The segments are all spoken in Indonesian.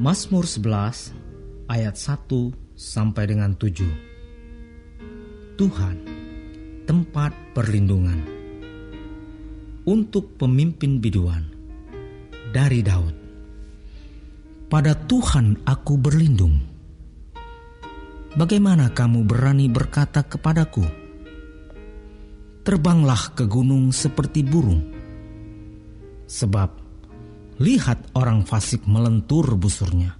Mazmur 11 ayat 1 sampai dengan 7. Tuhan, tempat perlindungan untuk pemimpin biduan. Dari Daud. Pada Tuhan aku berlindung. Bagaimana kamu berani berkata kepadaku, terbanglah ke gunung seperti burung? Sebab lihat orang fasik melentur busurnya.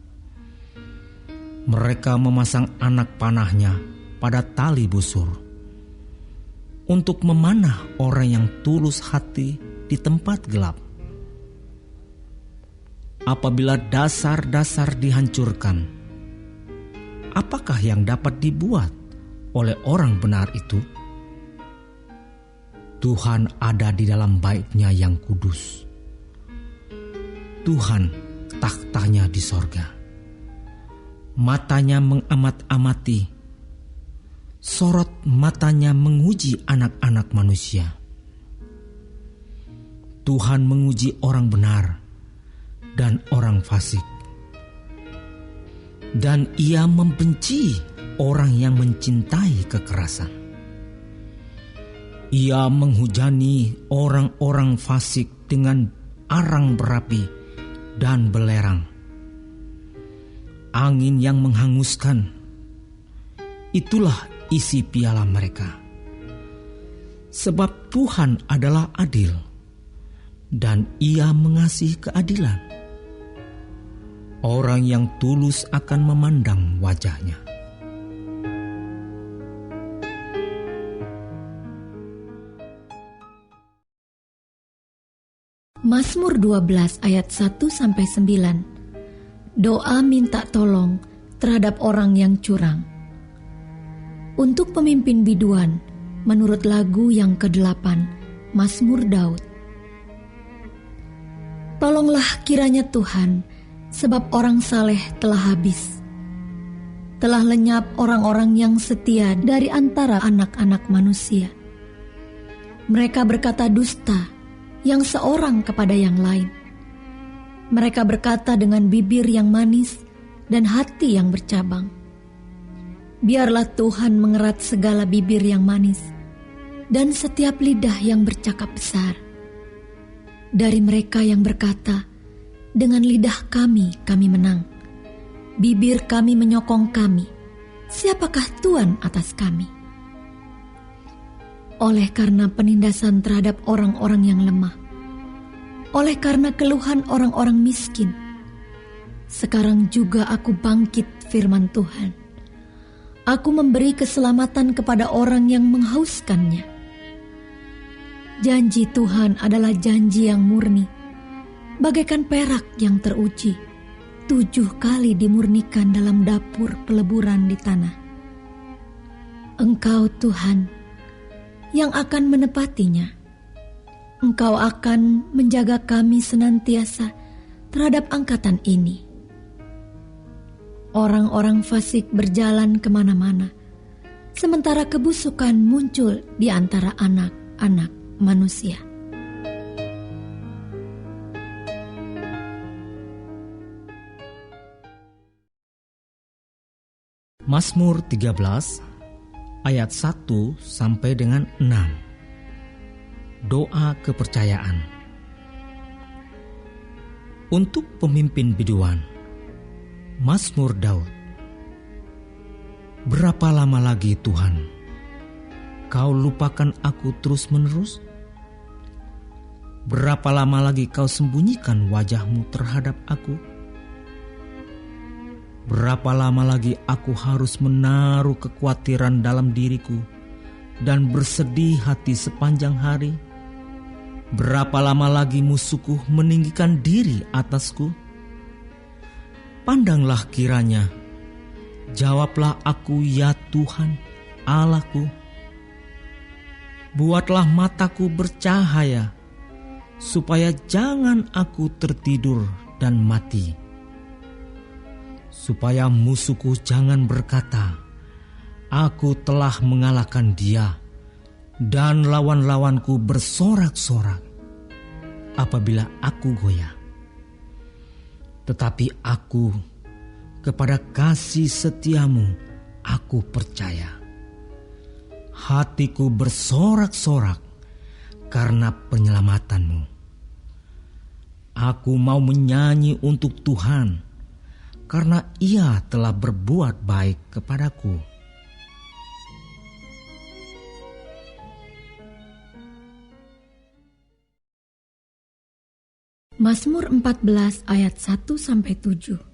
Mereka memasang anak panahnya pada tali busur untuk memanah orang yang tulus hati di tempat gelap. Apabila dasar-dasar dihancurkan, apakah yang dapat dibuat oleh orang benar itu? Tuhan ada di dalam bait-Nya yang kudus. Tuhan takhtanya di sorga. Matanya mengamat-amati, sorot matanya menguji anak-anak manusia. Tuhan menguji orang benar dan orang fasik, dan Ia membenci orang yang mencintai kekerasan. Ia menghujani orang-orang fasik dengan arang berapi dan belerang. Angin yang menghanguskan, itulah isi piala mereka. Sebab Tuhan adalah adil, dan Ia mengasihi keadilan. Orang yang tulus akan memandang wajah-Nya. Mazmur 12 ayat 1-9. Doa minta tolong terhadap orang yang curang. Untuk pemimpin biduan, menurut lagu yang ke-8, Mazmur Daud. Tolonglah kiranya Tuhan, sebab orang saleh telah habis. Telah lenyap orang-orang yang setia dari antara anak-anak manusia. Mereka berkata dusta, yang seorang kepada yang lain. Mereka berkata dengan bibir yang manis dan hati yang bercabang. Biarlah Tuhan mengerat segala bibir yang manis dan setiap lidah yang bercakap besar. Dari mereka yang berkata, dengan lidah kami menang. Bibir kami menyokong kami. Siapakah Tuhan atas kami? Oleh karena penindasan terhadap orang-orang yang lemah, oleh karena keluhan orang-orang miskin, sekarang juga aku bangkit, firman Tuhan. Aku memberi keselamatan kepada orang yang menghauskannya. Janji Tuhan adalah janji yang murni, bagaikan perak yang teruji, 7 kali dimurnikan dalam dapur peleburan di tanah. Engkau Tuhan yang akan menepatinya. Engkau akan menjaga kami senantiasa terhadap angkatan ini. Orang-orang fasik berjalan kemana-mana, sementara kebusukan muncul di antara anak-anak manusia. Mazmur 13 ayat 1 sampai dengan 6. Doa kepercayaan. Untuk pemimpin biduan, Mazmur Daud. Berapa lama lagi Tuhan, Kau lupakan aku terus-menerus? Berapa lama lagi Kau sembunyikan wajah-Mu terhadap aku? Berapa lama lagi aku harus menaruh kekhawatiran dalam diriku dan bersedih hati sepanjang hari? Berapa lama lagi musuhku meninggikan diri atasku? Pandanglah kiranya, jawablah aku ya Tuhan, Allahku. Buatlah mataku bercahaya, supaya jangan aku tertidur dan mati. Supaya musuhku jangan berkata, aku telah mengalahkan dia, dan lawan-lawanku bersorak-sorak apabila aku goyah. Tetapi aku Kepada kasih setiamu aku percaya. Hatiku bersorak-sorak karena penyelamatanmu. Aku mau menyanyi untuk Tuhan karena Ia telah berbuat baik kepadaku. Mazmur 14 ayat 1-7.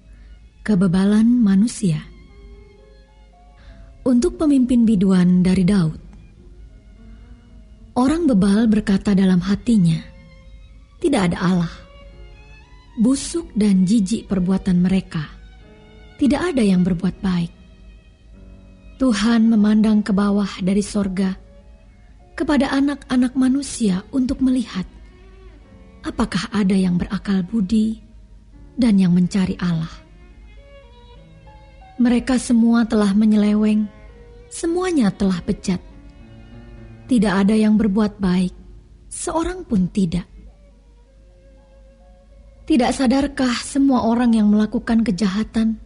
Kebebalan manusia. Untuk pemimpin biduan dari Daud. Orang bebal berkata dalam hatinya, tidak ada Allah. Busuk dan jijik perbuatan mereka. Tidak ada yang berbuat baik. Tuhan memandang ke bawah dari sorga kepada anak-anak manusia untuk melihat apakah ada yang berakal budi dan yang mencari Allah. Mereka semua telah menyeleweng, semuanya telah bejat. Tidak ada yang berbuat baik, seorang pun tidak. Tidak sadarkah semua orang yang melakukan kejahatan,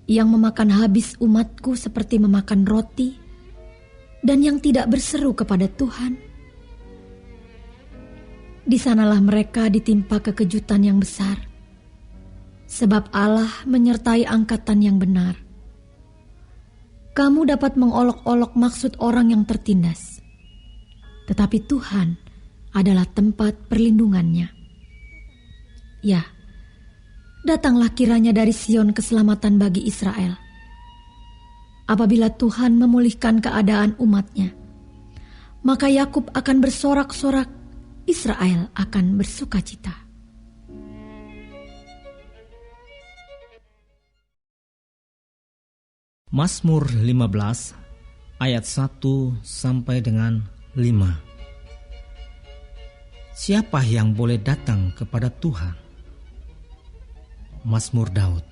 yang memakan habis umatku seperti memakan roti, dan yang tidak berseru kepada Tuhan? Di sanalah mereka ditimpa kekejutan yang besar, sebab Allah menyertai angkatan yang benar. Kamu dapat mengolok-olok maksud orang yang tertindas, tetapi Tuhan adalah tempat perlindungannya. Ya, datanglah kiranya dari Sion keselamatan bagi Israel. Apabila Tuhan memulihkan keadaan umatnya, maka Yakub akan bersorak-sorak, Israel akan bersukacita. Mazmur 15 ayat 1 sampai dengan 5. Siapa yang boleh datang kepada Tuhan? Mazmur Daud.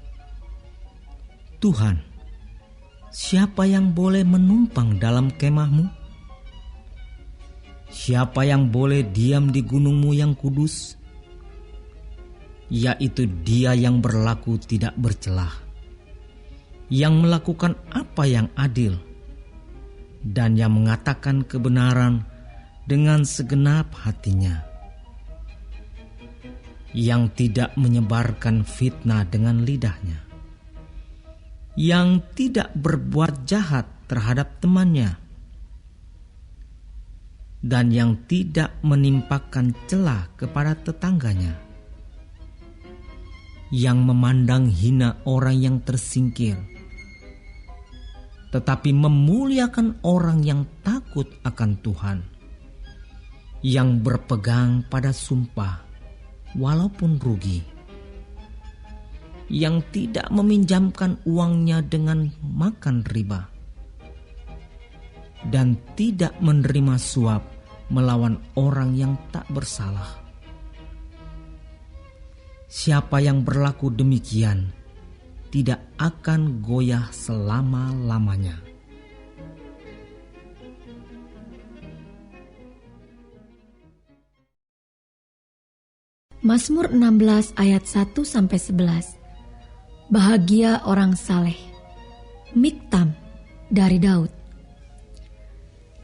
Tuhan, siapa yang boleh menumpang dalam kemahmu? Siapa yang boleh diam di gunungmu yang kudus? Yaitu dia yang berlaku tidak bercelah, yang melakukan apa yang adil, dan yang mengatakan kebenaran dengan segenap hatinya, yang tidak menyebarkan fitnah dengan lidahnya, yang tidak berbuat jahat terhadap temannya, dan yang tidak menimpakan celah kepada tetangganya, yang memandang hina orang yang tersingkir, tetapi memuliakan orang yang takut akan Tuhan, yang berpegang pada sumpah walaupun rugi, yang tidak meminjamkan uangnya dengan makan riba, dan tidak menerima suap melawan orang yang tak bersalah. Siapa yang berlaku demikian tidak akan goyah selama-lamanya. Mazmur 16 ayat 1-11. Bahagia orang saleh. Miktam dari Daud.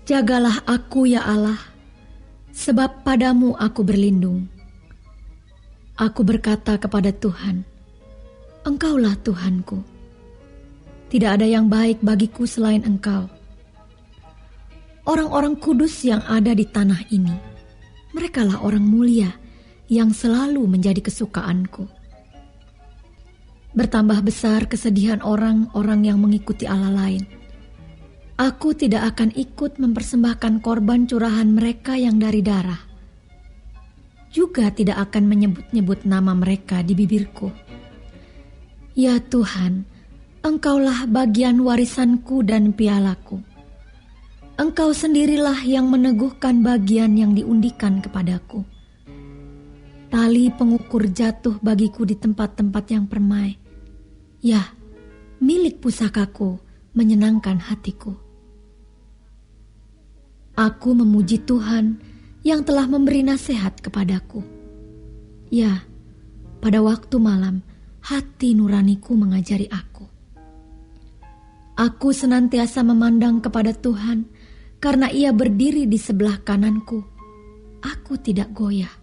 Jagalah aku ya Allah, sebab padamu aku berlindung. Aku berkata kepada Tuhan, Engkaulah Tuhanku. Tidak ada yang baik bagiku selain Engkau. Orang-orang kudus yang ada di tanah ini, merekalah orang mulia yang selalu menjadi kesukaanku. Bertambah besar kesedihan orang-orang yang mengikuti Allah lain. Aku tidak akan ikut mempersembahkan korban curahan mereka yang dari darah. Juga tidak akan menyebut-nyebut nama mereka di bibirku. Ya Tuhan, Engkaulah bagian warisanku dan pialaku. Engkau sendirilah yang meneguhkan bagian yang diundikan kepadaku. Tali pengukur jatuh bagiku di tempat-tempat yang permai. Ya, milik pusakaku menyenangkan hatiku. Aku memuji Tuhan yang telah memberi nasihat kepadaku. Ya, pada waktu malam hati nuraniku mengajari aku. Aku senantiasa memandang kepada Tuhan, karena Ia berdiri di sebelah kananku. Aku tidak goyah.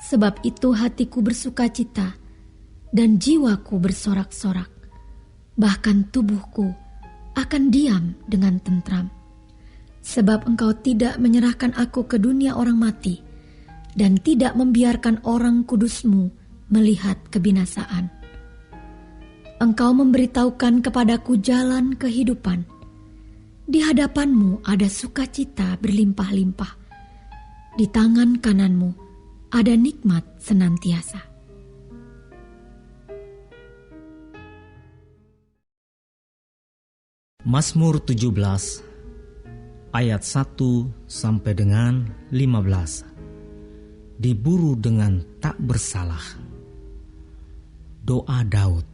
Sebab itu hatiku bersukacita, dan jiwaku bersorak-sorak. Bahkan tubuhku akan diam dengan tentram. Sebab Engkau tidak menyerahkan aku ke dunia orang mati, dan tidak membiarkan orang kudus-Mu melihat kebinasaan. Engkau memberitahukan kepadaku jalan kehidupan. Di hadapan-Mu ada sukacita berlimpah-limpah. Di tangan kanan-Mu ada nikmat senantiasa. Mazmur 17 ayat 1 sampai dengan 15. Diburu dengan tak bersalah. Doa Daud.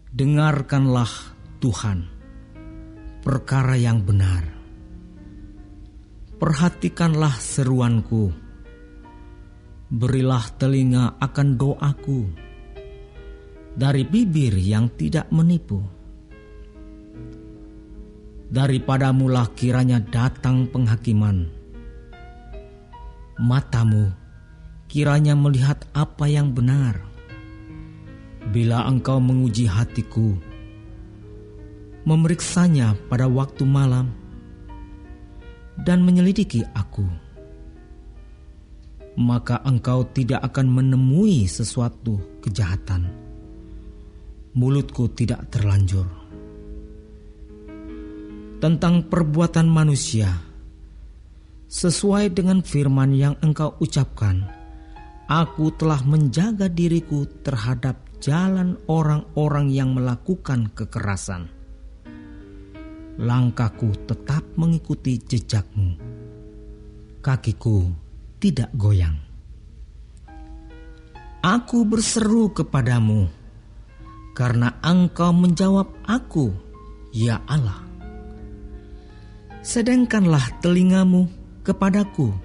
Dengarkanlah Tuhan perkara yang benar. Perhatikanlah seruanku. Berilah telinga akan doaku. Dari bibir yang tidak menipu. Daripadamulah kiranya datang penghakiman. Matamu kiranya melihat apa yang benar. Bila Engkau menguji hatiku, memeriksanya pada waktu malam, dan menyelidiki aku, maka Engkau tidak akan menemui sesuatu kejahatan. Mulutku tidak terlanjur. Tentang perbuatan manusia, sesuai dengan firman yang Engkau ucapkan, aku telah menjaga diriku terhadap jalan orang-orang yang melakukan kekerasan. Langkahku tetap mengikuti jejak-Mu. Kakiku tidak goyang. Aku berseru kepadamu, karena Engkau menjawab aku, ya Allah. Sedengkanlah telingamu kepadaku.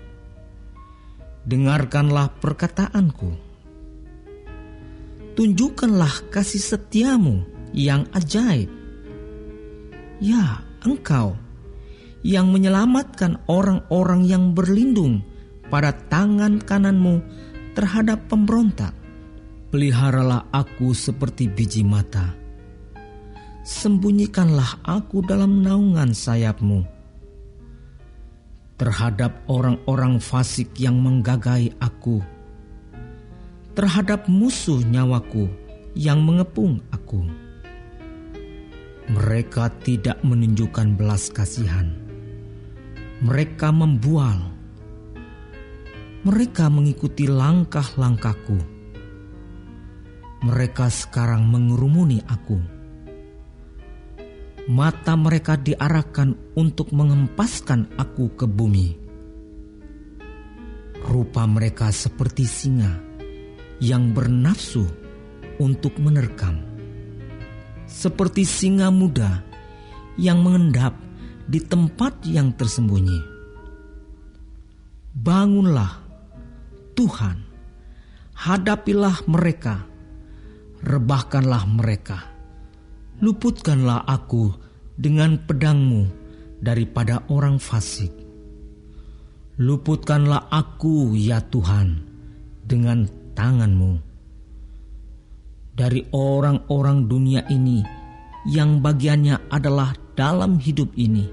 Dengarkanlah perkataanku. Tunjukkanlah kasih setiamu yang ajaib. Ya, Engkau yang menyelamatkan orang-orang yang berlindung pada tangan kananmu terhadap pemberontak. Peliharalah aku seperti biji mata. Sembunyikanlah aku dalam naungan sayap-Mu. Terhadap orang-orang fasik yang menggagai aku, terhadap musuh nyawaku yang mengepung aku. Mereka tidak menunjukkan belas kasihan. Mereka membual. Mereka mengikuti langkah-langkahku. Mereka sekarang mengerumuni aku. Mata mereka diarahkan untuk mengempaskan aku ke bumi. Rupa mereka seperti singa yang bernafsu untuk menerkam. Seperti singa muda yang mengendap di tempat yang tersembunyi. Bangunlah, Tuhan, hadapilah mereka, rebahkanlah mereka. Luputkanlah aku dengan pedang-Mu daripada orang fasik. Luputkanlah aku, ya Tuhan, dengan tangan-Mu dari orang-orang dunia ini yang bagiannya adalah dalam hidup ini.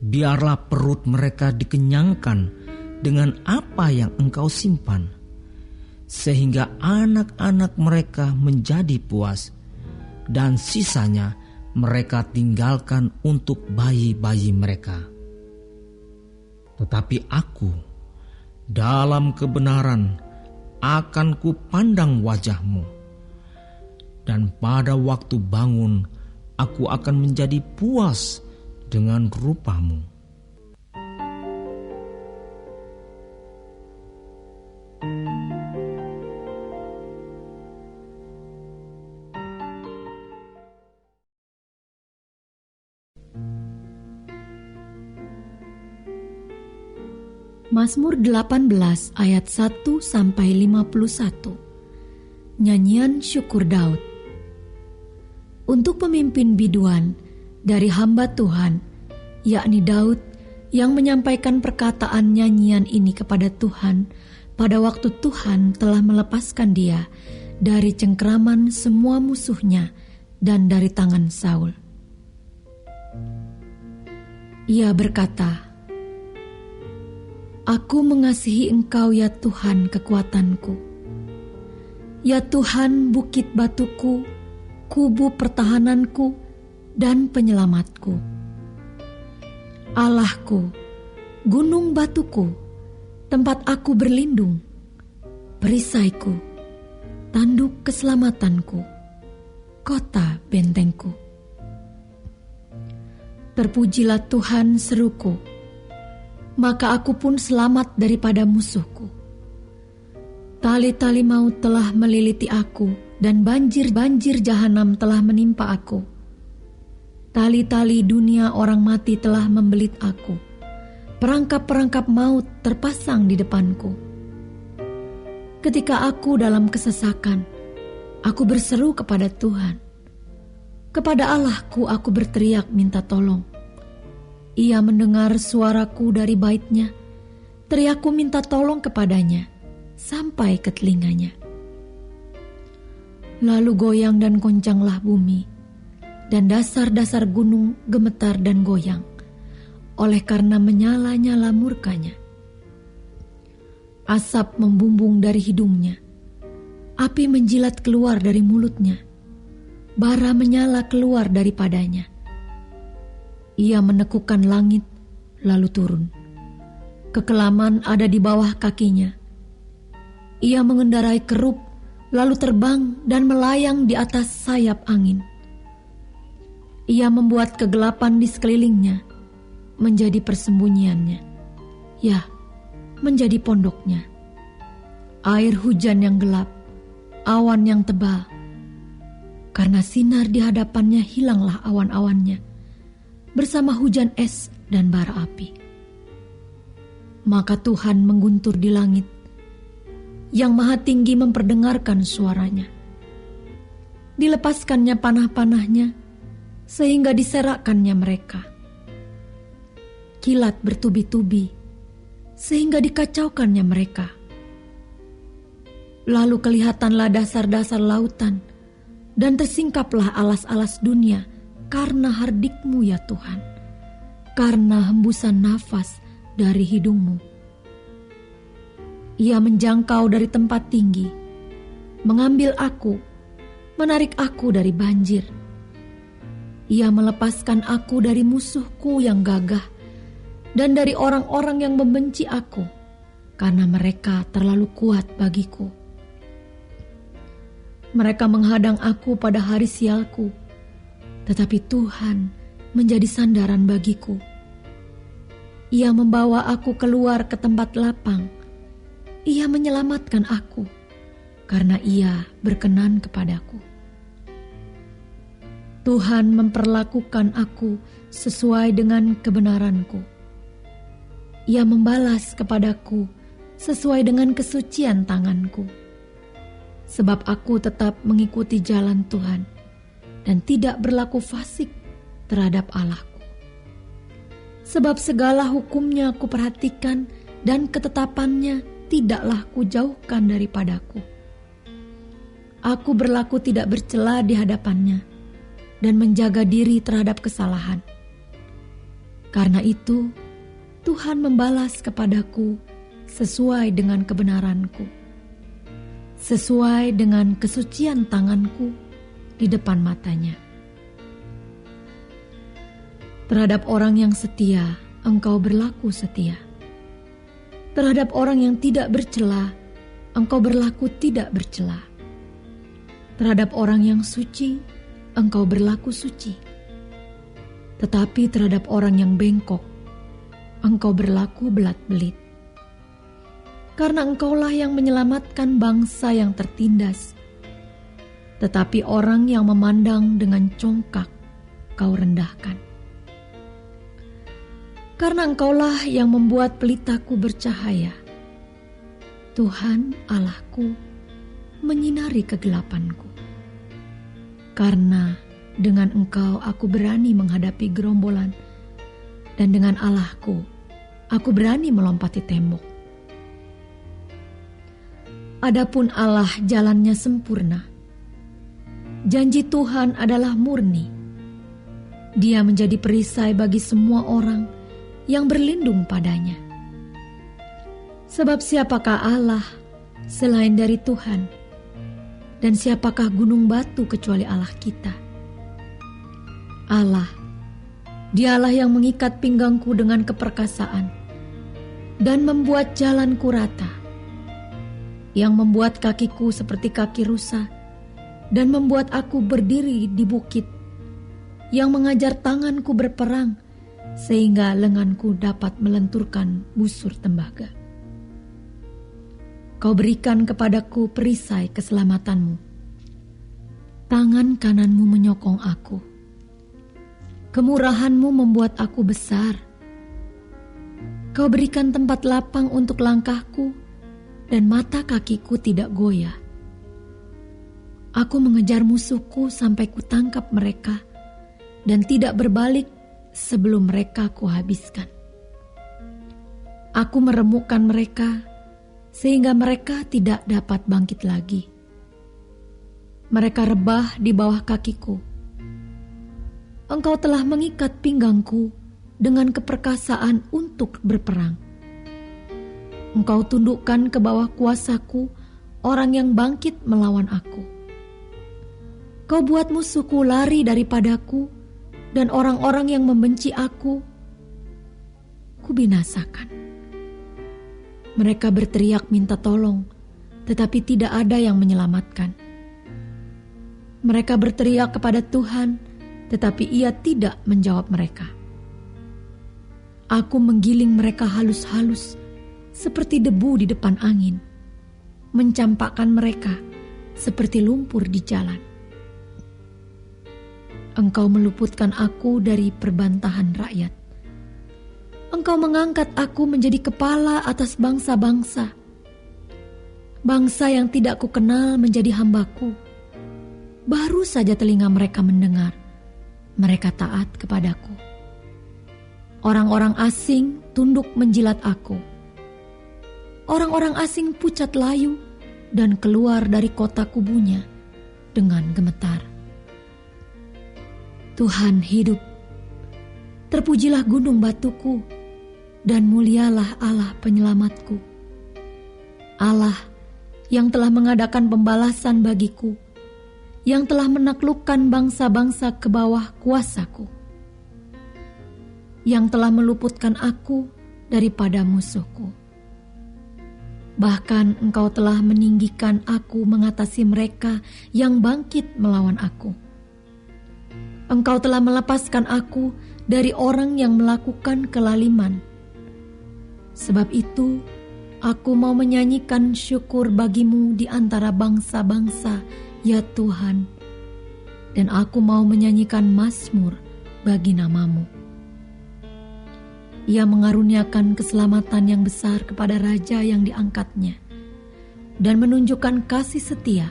Biarlah perut mereka dikenyangkan dengan apa yang Engkau simpan, sehingga anak-anak mereka menjadi puas, dan sisanya mereka tinggalkan untuk bayi-bayi mereka. Tetapi aku, dalam kebenaran, akan kupandang wajah-Mu, dan pada waktu bangun, aku akan menjadi puas dengan rupa-Mu. Mazmur 18 ayat 1 sampai 51. Nyanyian syukur Daud. Untuk pemimpin biduan dari hamba Tuhan, yakni Daud, yang menyampaikan perkataan nyanyian ini kepada Tuhan pada waktu Tuhan telah melepaskan dia dari cengkraman semua musuhnya dan dari tangan Saul. Ia berkata, "Aku mengasihi Engkau ya Tuhan kekuatanku. Ya Tuhan, bukit batuku, kubu pertahananku, dan penyelamatku. Allahku, gunung batuku, tempat aku berlindung, perisaiku, tanduk keselamatanku, kota bentengku. Terpujilah Tuhan, seruku, maka aku pun selamat daripada musuhku. Tali-tali maut telah meliliti aku, dan banjir-banjir jahanam telah menimpa aku. Tali-tali dunia orang mati telah membelit aku. Perangkap-perangkap maut terpasang di depanku. Ketika aku dalam kesesakan, aku berseru kepada Tuhan. Kepada Allahku aku berteriak minta tolong. Ia mendengar suaraku dari baitnya. Teriakku minta tolong kepadanya sampai ke telinganya. Lalu goyang dan goncanglah bumi, dan dasar-dasar gunung gemetar dan goyang, oleh karena menyala-nyala murkanya. Asap membumbung dari hidungnya, api menjilat keluar dari mulutnya, bara menyala keluar daripadanya. Ia menekukkan langit, lalu turun. Kekelaman ada di bawah kakinya. Ia mengendarai kerup, lalu terbang dan melayang di atas sayap angin. Ia membuat kegelapan di sekelilingnya menjadi persembunyiannya, ya, menjadi pondoknya. Air hujan yang gelap, awan yang tebal. Karena sinar di hadapannya hilanglah awan-awannya, bersama hujan es dan bara api. Maka Tuhan mengguntur di langit, Yang Maha Tinggi memperdengarkan suaranya. Dilepaskannya panah-panahnya, sehingga diserakkannya mereka. Kilat bertubi-tubi, sehingga dikacaukannya mereka. Lalu kelihatanlah dasar-dasar lautan, dan tersingkaplah alas-alas dunia, karena hardikmu ya Tuhan, karena hembusan nafas dari hidungmu. Ia menjangkau dari tempat tinggi, mengambil aku, menarik aku dari banjir. Ia melepaskan aku dari musuhku yang gagah, dan dari orang-orang yang membenci aku, karena mereka terlalu kuat bagiku. Mereka menghadang aku pada hari sialku, tetapi Tuhan menjadi sandaran bagiku. Ia membawa aku keluar ke tempat lapang. Ia menyelamatkan aku, karena Ia berkenan kepadaku. Tuhan memperlakukan aku sesuai dengan kebenaranku. Ia membalas kepadaku sesuai dengan kesucian tanganku. Sebab aku tetap mengikuti jalan Tuhan dan tidak berlaku fasik terhadap Allahku. Sebab segala hukumnya aku perhatikan dan ketetapannya tidaklah kujauhkan daripadaku. Aku berlaku tidak bercela di hadapannya dan menjaga diri terhadap kesalahan. Karena itu, Tuhan membalas kepadaku sesuai dengan kebenaranku, sesuai dengan kesucian tanganku di depan matanya. Terhadap orang yang setia, Engkau berlaku setia. Terhadap orang yang tidak bercela, Engkau berlaku tidak bercela. Terhadap orang yang suci, Engkau berlaku suci. Tetapi terhadap orang yang bengkok, Engkau berlaku belat-belit. Karena Engkaulah yang menyelamatkan bangsa yang tertindas. Tetapi orang yang memandang dengan congkak, Kau rendahkan. Karena Engkaulah yang membuat pelitaku bercahaya. Tuhan Allahku, menyinari kegelapanku. Karena dengan Engkau aku berani menghadapi gerombolan, dan dengan Allahku aku berani melompati tembok. Adapun Allah jalannya sempurna. Janji Tuhan adalah murni. Dia menjadi perisai bagi semua orang yang berlindung padanya. Sebab siapakah Allah selain dari Tuhan? Dan siapakah gunung batu kecuali Allah kita? Allah, Dialah yang mengikat pinggangku dengan keperkasaan dan membuat jalanku rata, yang membuat kakiku seperti kaki rusa dan membuat aku berdiri di bukit, yang mengajar tanganku berperang sehingga lenganku dapat melenturkan busur tembaga. Kau berikan kepadaku perisai keselamatanmu. Tangan kananmu menyokong aku. Kemurahanmu membuat aku besar. Kau berikan tempat lapang untuk langkahku dan mata kakiku tidak goyah. Aku mengejar musuhku sampai kutangkap mereka dan tidak berbalik sebelum mereka kuhabiskan. Aku meremukkan mereka sehingga mereka tidak dapat bangkit lagi. Mereka rebah di bawah kakiku. Engkau telah mengikat pinggangku dengan keperkasaan untuk berperang. Engkau tundukkan ke bawah kuasaku orang yang bangkit melawan aku. Kau buat musuhku lari daripadaku, dan orang-orang yang membenci aku, kubinasakan. Mereka berteriak minta tolong, tetapi tidak ada yang menyelamatkan. Mereka berteriak kepada Tuhan, tetapi Ia tidak menjawab mereka. Aku menggiling mereka halus-halus, seperti debu di depan angin, mencampakkan mereka seperti lumpur di jalan. Engkau meluputkan aku dari perbantahan rakyat. Engkau mengangkat aku menjadi kepala atas bangsa-bangsa. Bangsa yang tidak kukenal menjadi hambaku. Baru saja telinga mereka mendengar, mereka taat kepadaku. Orang-orang asing tunduk menjilat aku. Orang-orang asing pucat layu dan keluar dari kota kubunya dengan gemetar. Tuhan hidup. Terpujilah gunung batuku dan mulialah Allah penyelamatku. Allah yang telah mengadakan pembalasan bagiku, yang telah menaklukkan bangsa-bangsa ke bawah kuasaku, yang telah meluputkan aku daripada musuhku. Bahkan Engkau telah meninggikan aku mengatasi mereka yang bangkit melawan aku. Engkau telah melepaskan aku dari orang yang melakukan kelaliman. Sebab itu, aku mau menyanyikan syukur bagimu di antara bangsa-bangsa, ya Tuhan. Dan aku mau menyanyikan mazmur bagi namamu. Ia mengaruniakan keselamatan yang besar kepada raja yang diangkatnya, dan menunjukkan kasih setia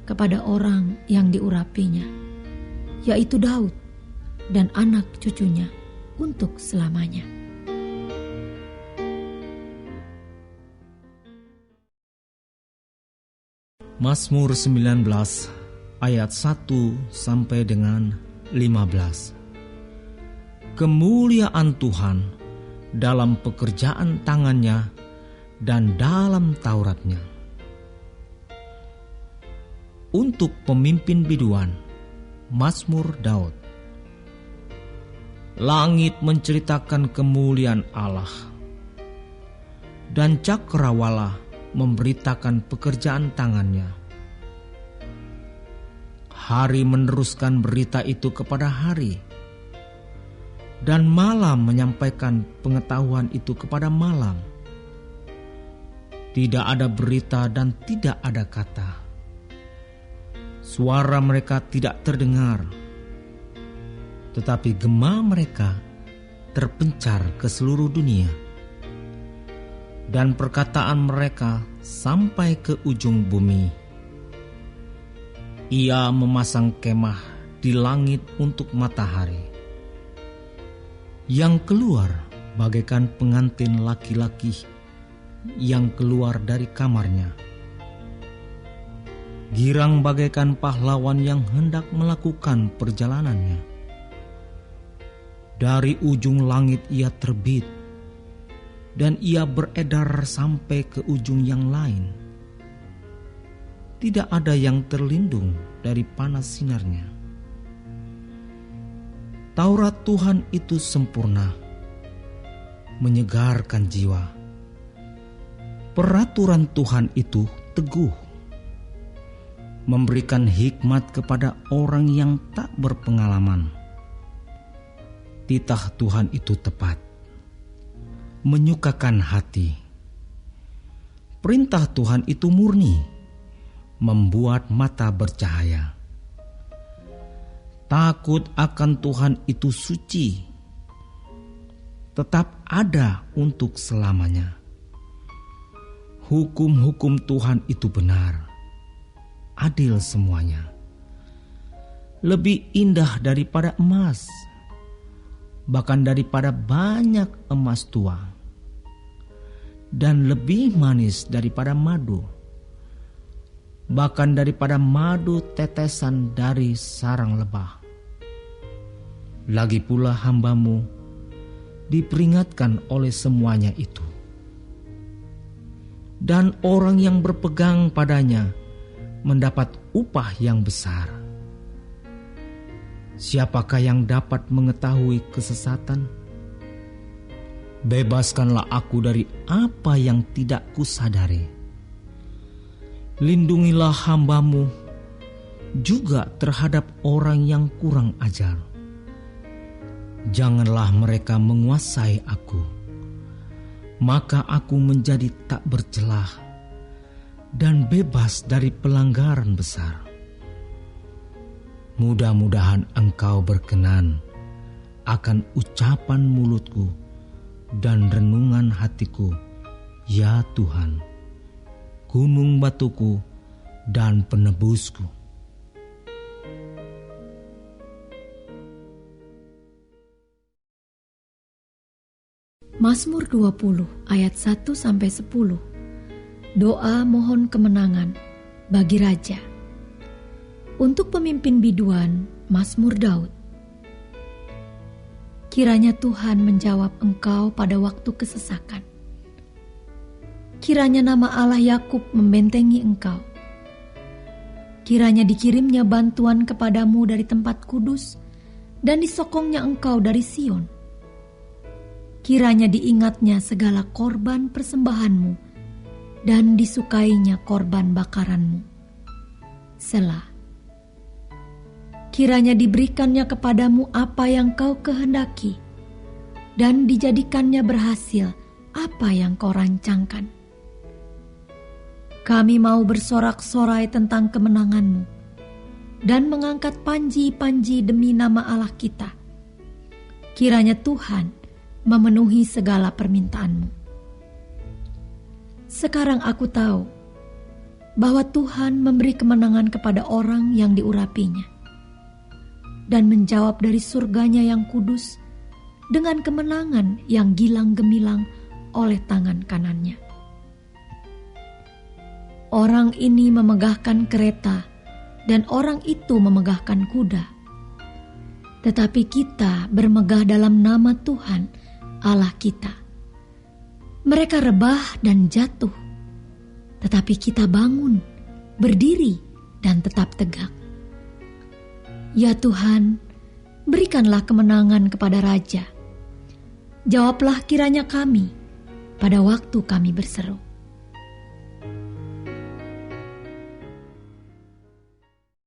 kepada orang yang diurapinya, yaitu Daud dan anak cucunya untuk selamanya. Mazmur 19 ayat 1 sampai dengan 15. Kemuliaan Tuhan dalam pekerjaan tangannya dan dalam Tauratnya. Untuk pemimpin biduan, Mazmur Daud. Langit menceritakan kemuliaan Allah, dan cakrawala memberitakan pekerjaan tangannya. Hari meneruskan berita itu kepada hari, dan malam menyampaikan pengetahuan itu kepada malam. Tidak ada berita dan tidak ada kata. Suara mereka tidak terdengar, tetapi gema mereka terpencar ke seluruh dunia, dan perkataan mereka sampai ke ujung bumi. Ia memasang kemah di langit untuk matahari, yang keluar bagaikan pengantin laki-laki yang keluar dari kamarnya. Girang bagaikan pahlawan yang hendak melakukan perjalanannya. Dari ujung langit ia terbit, dan ia beredar sampai ke ujung yang lain. Tidak ada yang terlindung dari panas sinarnya. Taurat Tuhan itu sempurna, menyegarkan jiwa. Peraturan Tuhan itu teguh, memberikan hikmat kepada orang yang tak berpengalaman. Titah Tuhan itu tepat, menyukakan hati. Perintah Tuhan itu murni, membuat mata bercahaya. Takut akan Tuhan itu suci, tetap ada untuk selamanya. Hukum-hukum Tuhan itu benar, adil semuanya. Lebih indah daripada emas, bahkan daripada banyak emas tua, dan lebih manis daripada madu, bahkan daripada madu tetesan dari sarang lebah. Lagi pula hamba-Mu diperingatkan oleh semuanya itu, dan orang yang berpegang padanya mendapat upah yang besar. Siapakah yang dapat mengetahui kesesatan? Bebaskanlah aku dari apa yang tidak kusadari. Lindungilah hamba-Mu juga terhadap orang yang kurang ajar. Janganlah mereka menguasai aku, maka aku menjadi tak bercelah dan bebas dari pelanggaran besar. Mudah-mudahan Engkau berkenan akan ucapan mulutku dan renungan hatiku, ya Tuhan, gunung batuku dan penebusku. Mazmur 20 ayat 1-10. Doa mohon kemenangan bagi raja. Untuk pemimpin biduan, Mazmur Daud. Kiranya Tuhan menjawab engkau pada waktu kesesakan. Kiranya nama Allah Yakub membentengi engkau. Kiranya dikirimnya bantuan kepadamu dari tempat kudus dan disokongnya engkau dari Sion. Kiranya diingatnya segala korban persembahanmu dan disukainya korban bakaranmu. Selah. Kiranya diberikannya kepadamu apa yang kau kehendaki, dan dijadikannya berhasil apa yang kau rancangkan. Kami mau bersorak-sorai tentang kemenanganmu, dan mengangkat panji-panji demi nama Allah kita. Kiranya Tuhan memenuhi segala permintaanmu. Sekarang aku tahu bahwa Tuhan memberi kemenangan kepada orang yang diurapinya, dan menjawab dari surganya yang kudus dengan kemenangan yang gilang gemilang oleh tangan kanannya. Orang ini memegahkan kereta dan orang itu memegahkan kuda. Tetapi kita bermegah dalam nama Tuhan Allah kita. Mereka rebah dan jatuh, tetapi kita bangun, berdiri dan tetap tegak. Ya Tuhan, berikanlah kemenangan kepada Raja. Jawablah kiranya kami pada waktu kami berseru.